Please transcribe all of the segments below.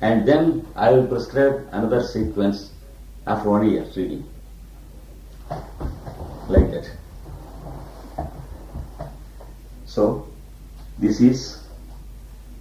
and then I will prescribe another sequence after 1 year reading. Like that. So, this is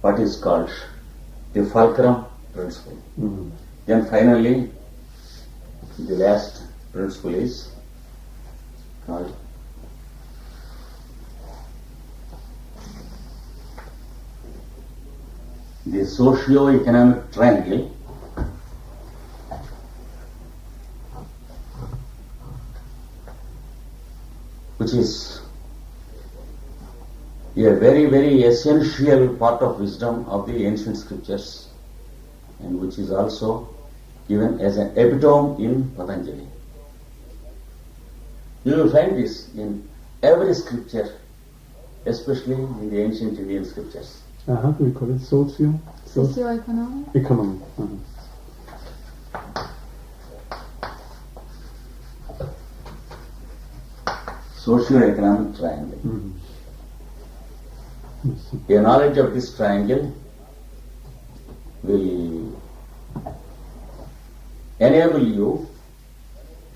what is called the fulcrum principle. Mm-hmm. Then finally, the last principle is called the socio-economic triangle, which is a very, very essential part of wisdom of the ancient scriptures, and which is also given as an epitome in Patanjali. You will find this in every scripture, especially in the ancient Indian scriptures. How do we call it? Socio-economic? Economic. Socio-economic triangle. Mm-hmm. A knowledge of this triangle will enable you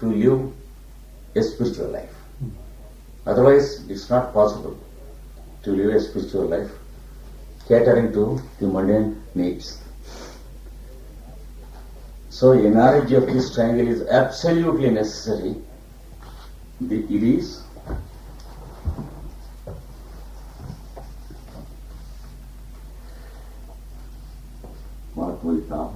to live a spiritual life. Otherwise, it's not possible to live a spiritual life catering to the mundane needs. So, a knowledge of this triangle is absolutely necessary. It is what we call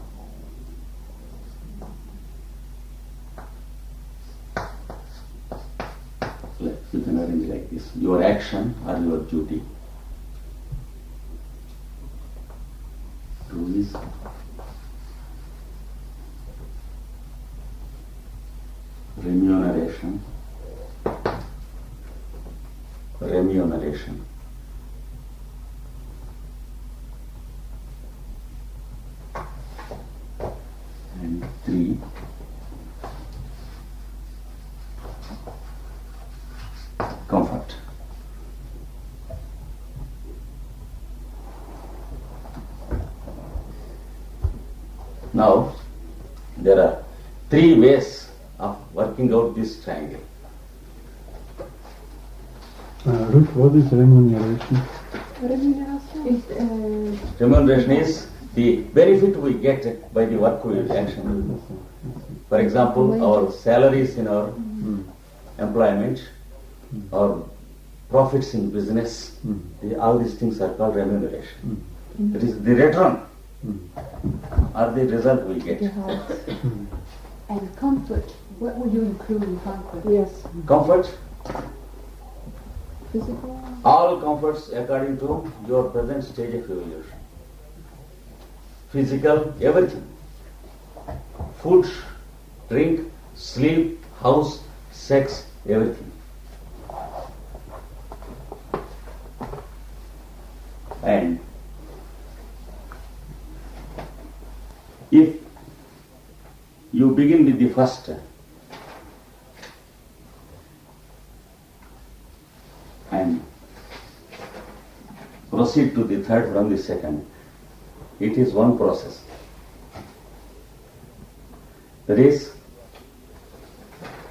you can arrange like this: your action or your duty. Two is remuneration. And three, comfort. Now, there are three ways of working out this triangle. Ruth, what is remuneration? Remuneration is the benefit we get by the work we action. For example, our salaries in our employment, or profits in business, all these things are called remuneration. It is the return or the result we get. And comfort. What would you include in comfort? Yes. Comfort, Physical? all comforts according to your present stage of evolution. Physical, everything. Food, drink, sleep, house, sex, everything. And if you begin with the first and proceed to the third from the second, it is one process. That is,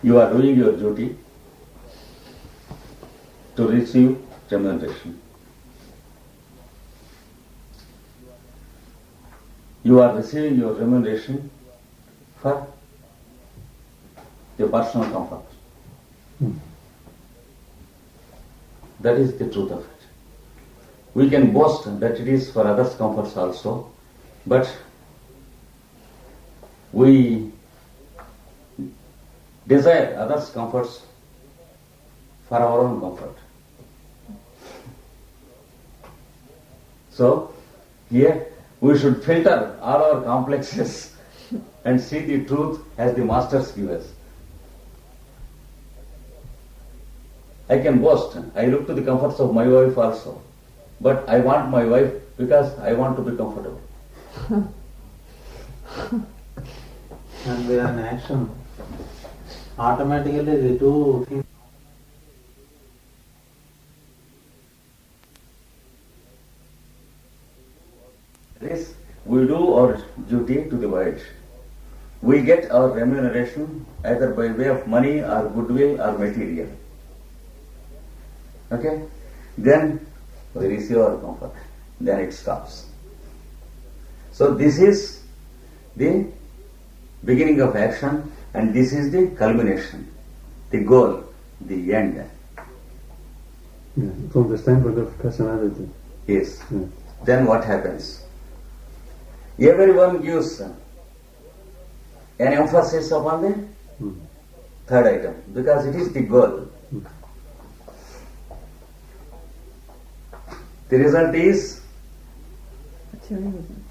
you are doing your duty to receive remuneration. You are receiving your remuneration for your personal comfort. That is the truth of it. We can boast that it is for others' comforts also, but we desire others' comforts for our own comfort. So, here we should filter all our complexes and see the truth as the masters give us. I can boast, I look to the comforts of my wife also, but I want my wife because I want to be comfortable. And we are in action. Automatically the two things. This, we do our duty to the world. We get our remuneration either by way of money or goodwill or material. Okay? Then we receive our comfort. Then it stops. So this is the beginning of action and this is the culmination, the goal, the end. Yeah, from the standpoint of personality. Yes. Yeah. Then what happens? Everyone gives an emphasis upon the third item because it is the goal. The result is Materialism.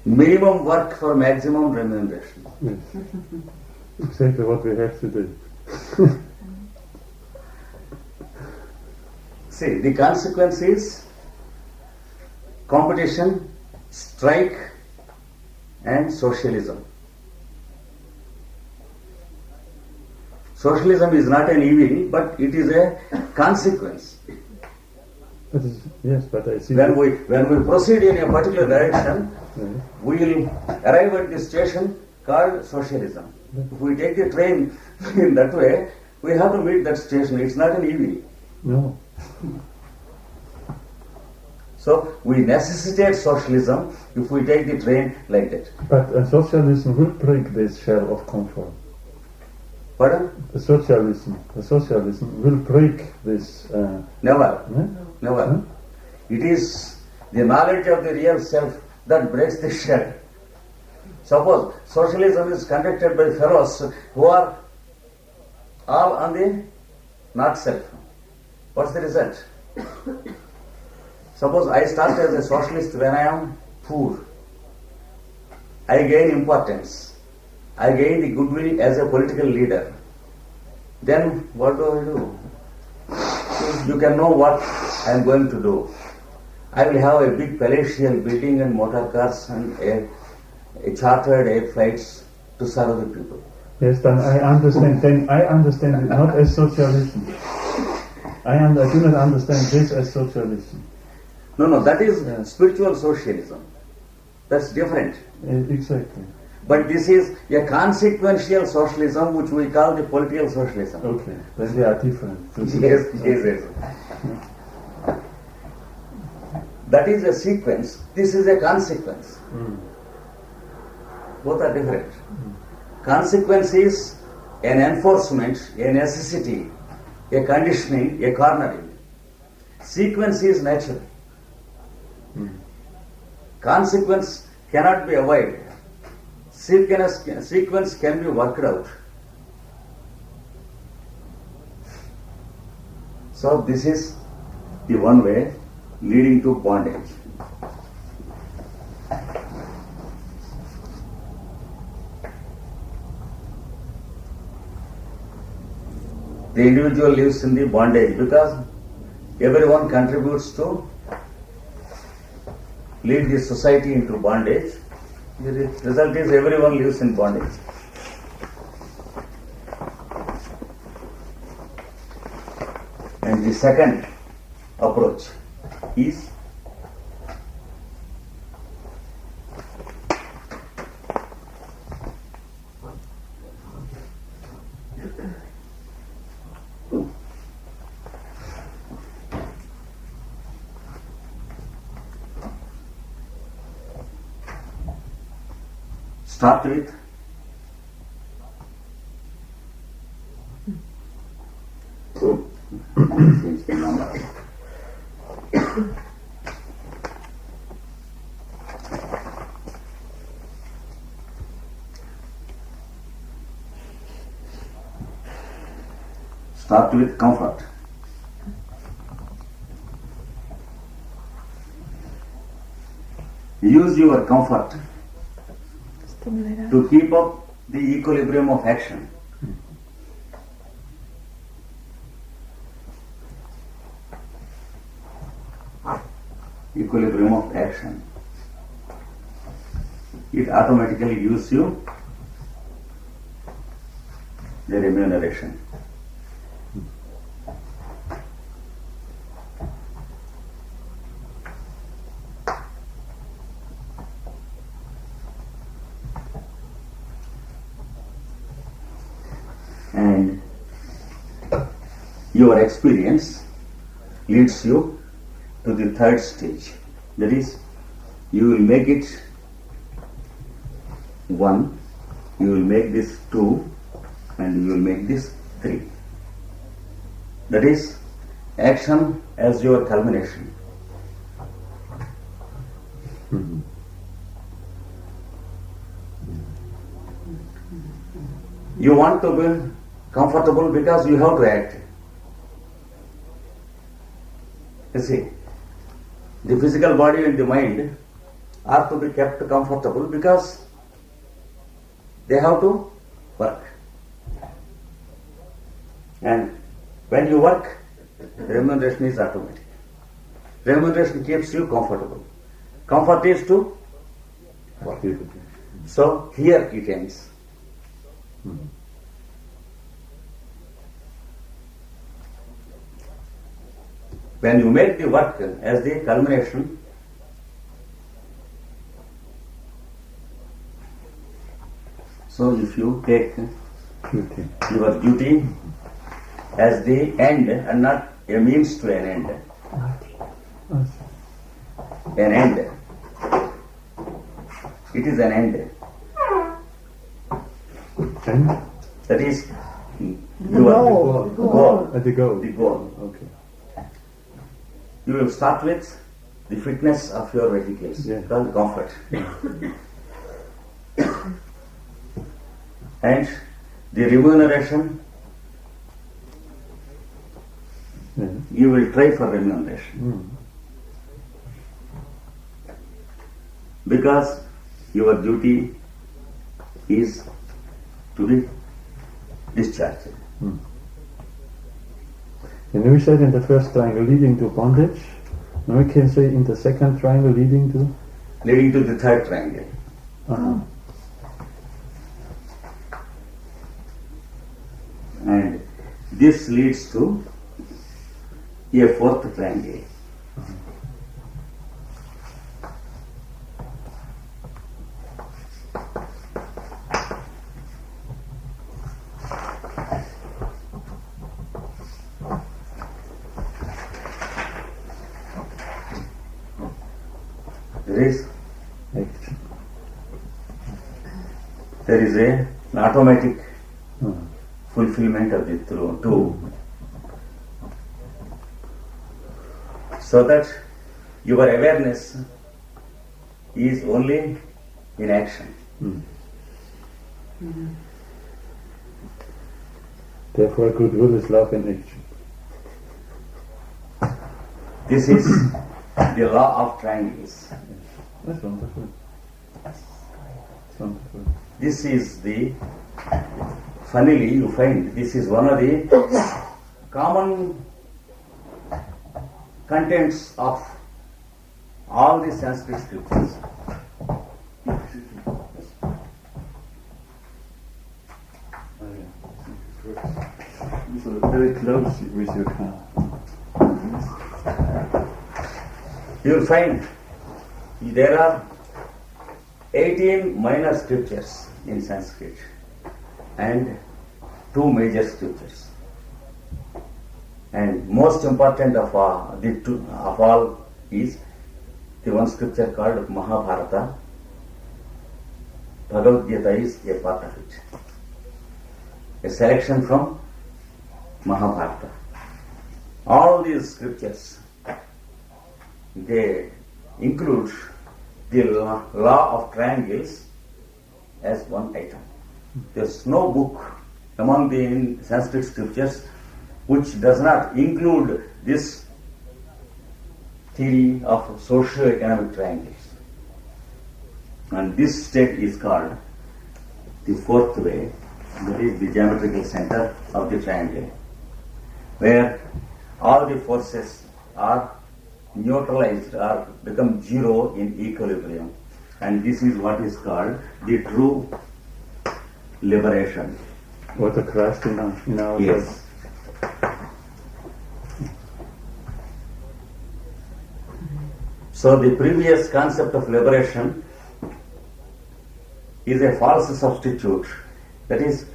minimum work for maximum remuneration. Yes. Exactly what we have today. See, the consequence is competition, strike, and socialism. Socialism is not an evil, but it is a consequence. Yes, but I see. When we proceed in a particular direction, we will arrive at the station called socialism. If we take the train in that way, we have to meet that station. It's not an evil. No. So we necessitate socialism if we take the train like that. But socialism will break this shell of comfort. Pardon? The socialism will break this. Never. Yeah? Never. Huh? It is the knowledge of the real self that breaks the shell. Suppose socialism is conducted by fellows who are all on the not self. What's the result? Suppose I start as a socialist when I am poor. I gain importance. I gain the goodwill as a political leader. Then what do? You can know what I am going to do. I will have a big palatial building and motor cars and a chartered air flights to serve the people. Yes, then I understand. Then I understand it not as socialism. I do not understand this as socialism. No, that is spiritual socialism. That's different. Exactly. But this is a consequential socialism which we call the political socialism. Okay, then they are different. Yes. That is a sequence, this is a consequence. Both are different. Consequence is an enforcement, a necessity, a conditioning, a cornering. Sequence is natural. Consequence cannot be avoided. Sequence can be worked out. So this is the one way leading to bondage. The individual lives in the bondage because everyone contributes to lead the society into bondage. The result is everyone lives in bondage. And the second approach is start with change the number. Start with comfort. Use your comfort to keep up the equilibrium of action. Equilibrium of action. It automatically gives you the remuneration. your experience leads you to the third stage. That is, you will make it 1, you will make this 2, and you will make this 3. That is, action as your culmination. You want to be comfortable because you have to act. You see, the physical body and the mind are to be kept comfortable because they have to work. And when you work, remuneration is automatic. Remuneration keeps you comfortable. Comfort is to work. So here it ends. When you make the work as the culmination, so if you take your duty as the end and not a means to an end. An end. It is an end. And That is The your goal. goal. at the goal. The goal. Okay. You will start with the fitness of your vehicles, Yeah. called comfort. And the remuneration, Yeah. you will try for remuneration. Because your duty is to be discharged. And we said in the first triangle leading to bondage. Now we can say in the second triangle leading to. Leading to the third triangle. And this leads to a fourth triangle. There is an automatic fulfillment of the two, so that your awareness is only in action. Therefore, goodwill is love in action. This is the law of triangles. That's wonderful. That's wonderful. This is the, funnily you find, this is one of the common contents of all the Sanskrit scriptures. So very close with your car. You will find there are 18 minor scriptures in Sanskrit and 2 major scriptures. And most important of all is the one scripture called Mahabharata. Bhagavad Gita is a part of it. A selection from Mahabharata. All these scriptures, they include the law of triangles as one item. There's no book among the Sanskrit scriptures which does not include this theory of socio-economic triangles. And this state is called the fourth way, that is the geometrical center of the triangle, where all the forces are neutralized or become zero in equilibrium. And this is what is called the true liberation. What a Christ in our Yes. So the previous concept of liberation is a false substitute. That is,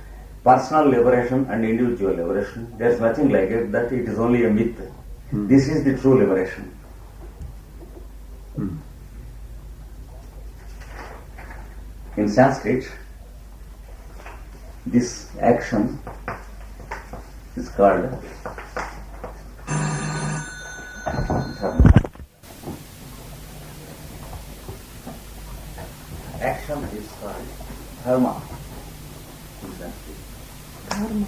personal liberation and individual liberation. There is nothing like it, that it is only a myth. This is the true liberation. In Sanskrit, this action is called dharma. Action is called dharma in Sanskrit. Dharma.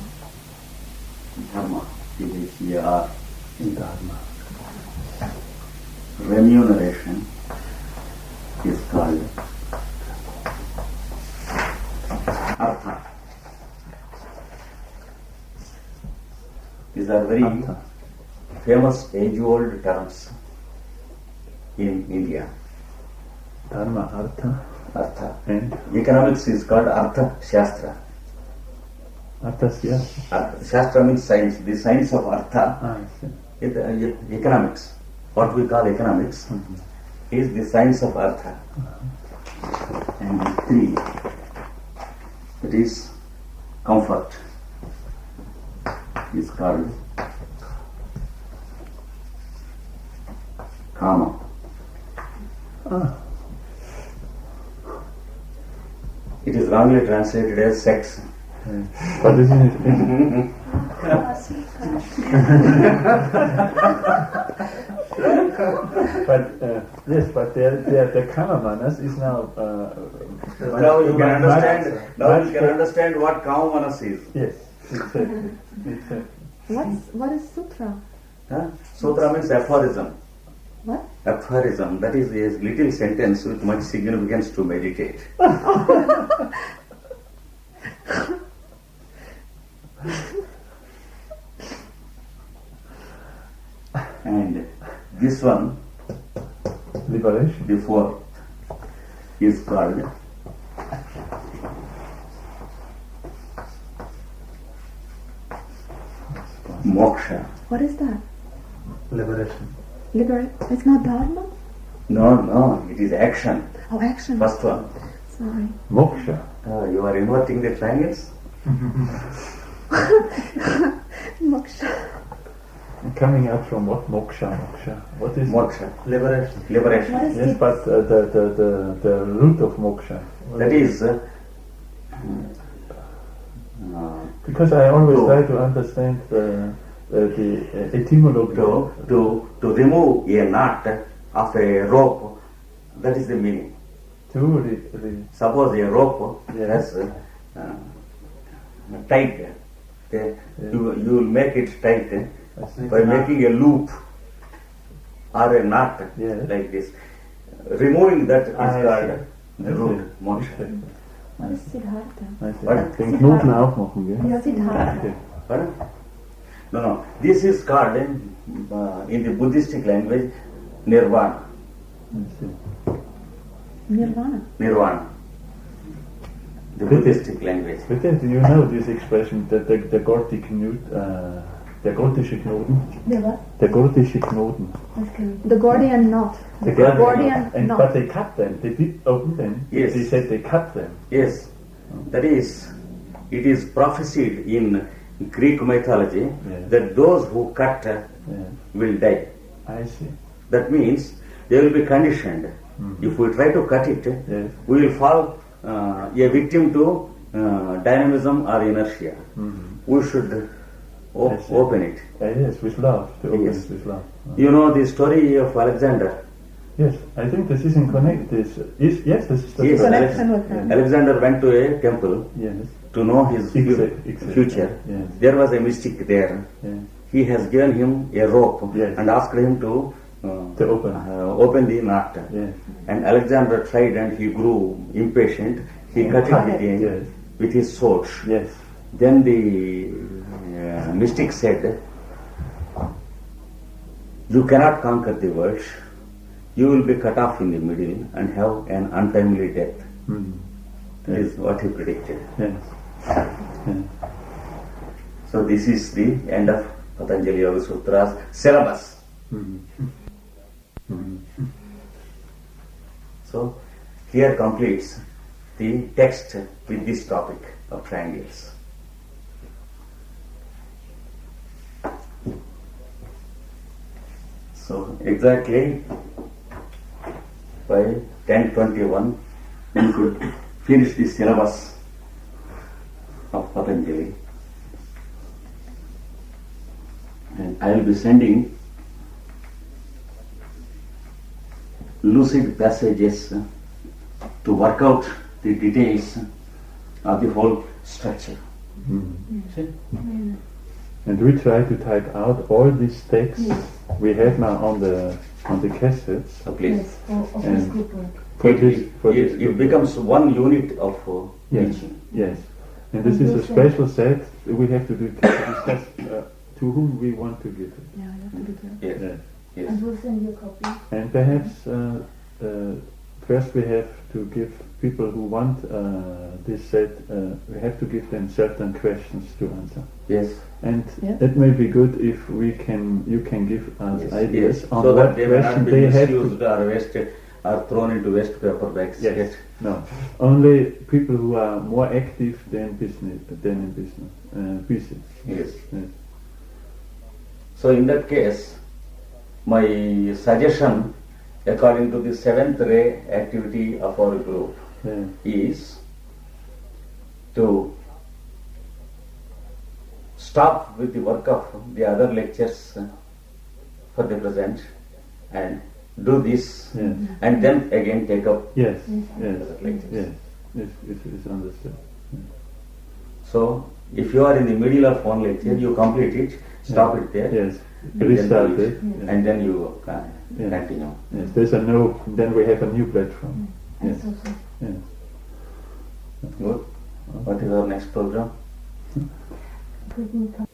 Dharma, D-H-E-R, Dharma. Remuneration is called artha. These are very Artha. famous age-old terms in India. Dharma, Artha, Artha. and Economics is called Artha Shastra. Arthasya. Shastra means science. The science of Artha I see. is economics. What we call economics is the science of Artha. And the three, it is comfort, is called kama. It is wrongly translated as sex. But this is but the Kamamanas is now. Now you can understand. Now you can much- understand what Kamamanas is. Yes, exactly. Exactly. What is sutra? Huh? Sutra means aphorism. What? Aphorism, that is a little sentence with much significance to meditate. And this one, Liberation. the fourth, is called moksha. What is that? Liberation. It's not dharma? No, it is action. Oh, action. First one. Sorry. Moksha. You are inverting the triangles? Moksha. Coming out from what? Moksha. What is Moksha. Liberation. Liberation. What is Yes, it? but the root of moksha. That is Because I always To- try to understand the etymology. to remove a knot of a rope. That is the meaning. Suppose a rope Yes. has tight. You will make it tight I see. by making a loop or a knot Yes. like this. Removing that is I called see. the root moksha. What is Siddhartha? I see. What? Den Knoten aufmachen, gell? Siddhartha. Okay. Pardon? No. This is called in the Buddhistic language nirvana. I see. Nirvana. The Bitte. Buddhistic language. But then, do you know this expression, the Gortische Knoten? The what? Der Gortische Knoten. The Gordian knot. The Gordian and knot. but they cut them. They did open them. Yes. They said they cut them. Yes, that is, it is prophesied in Greek mythology Yes. that those who cut Yeah. will die. I see. That means they will be conditioned. If we try to cut it, Yes. we will fall a victim to dynamism or inertia. We should I see. open it. Yes, with love. To open Yes. it with love. You know the story of Alexander. Yes, I think this is in connect. This is yes, this is the Yes, Connection with them. Alexander went to a temple Yes. to know his Exactly. future. Yes. There was a mystic there. Yes. He has given him a rope Yes. and asked him to To open. open the knot. Yes. And Alexander tried and he grew impatient. He cut it again Yes. with his sword. Yes. Then the mystic said, "You cannot conquer the world. You will be cut off in the middle and have an untimely death." That is what he predicted. Yes. Yes. So this is the end of Patanjali Yoga Sutra's syllabus. So here completes the text with this topic of triangles. So exactly by 10:21 we could finish the syllabus of Patanjali. And I will be sending lucid passages to work out the details of the whole structure. And we try to type out all these texts Yes. we have now on the cassettes. So please. Yes, of And- this group work. It becomes one unit of Yes, teaching. yes. And this And is a we'll send- special set we have to discuss to whom we want to give it. Yeah, you have to be careful. Yes. Yes. Yes. And we'll send you a copy. And perhaps first we have to give people who want this set, we have to give them certain questions to answer. Yes. And Yeah. it may be good if you can give us Yes. ideas Yes. on So what that they may question not be they have to. misused or wasted or thrown into waste paper bags. Yes. No. Only people who are more active than in business. Busy. Yes. Yes. So in that case, my suggestion, according to the seventh ray activity of our group, Yeah. is to stop with the work of the other lectures for the present and do this, Yes. and then again take up Yes. Yes. Yes. other lectures. Yes. It's understood. So if you are in the middle of one lecture, you complete it, stop it there, Yes. and then Restart do it. it, and then you can Yeah. continue. Yes. There's a no. Then we have a new platform. And Yes. so, Yes. Good. What is our next program? we can come.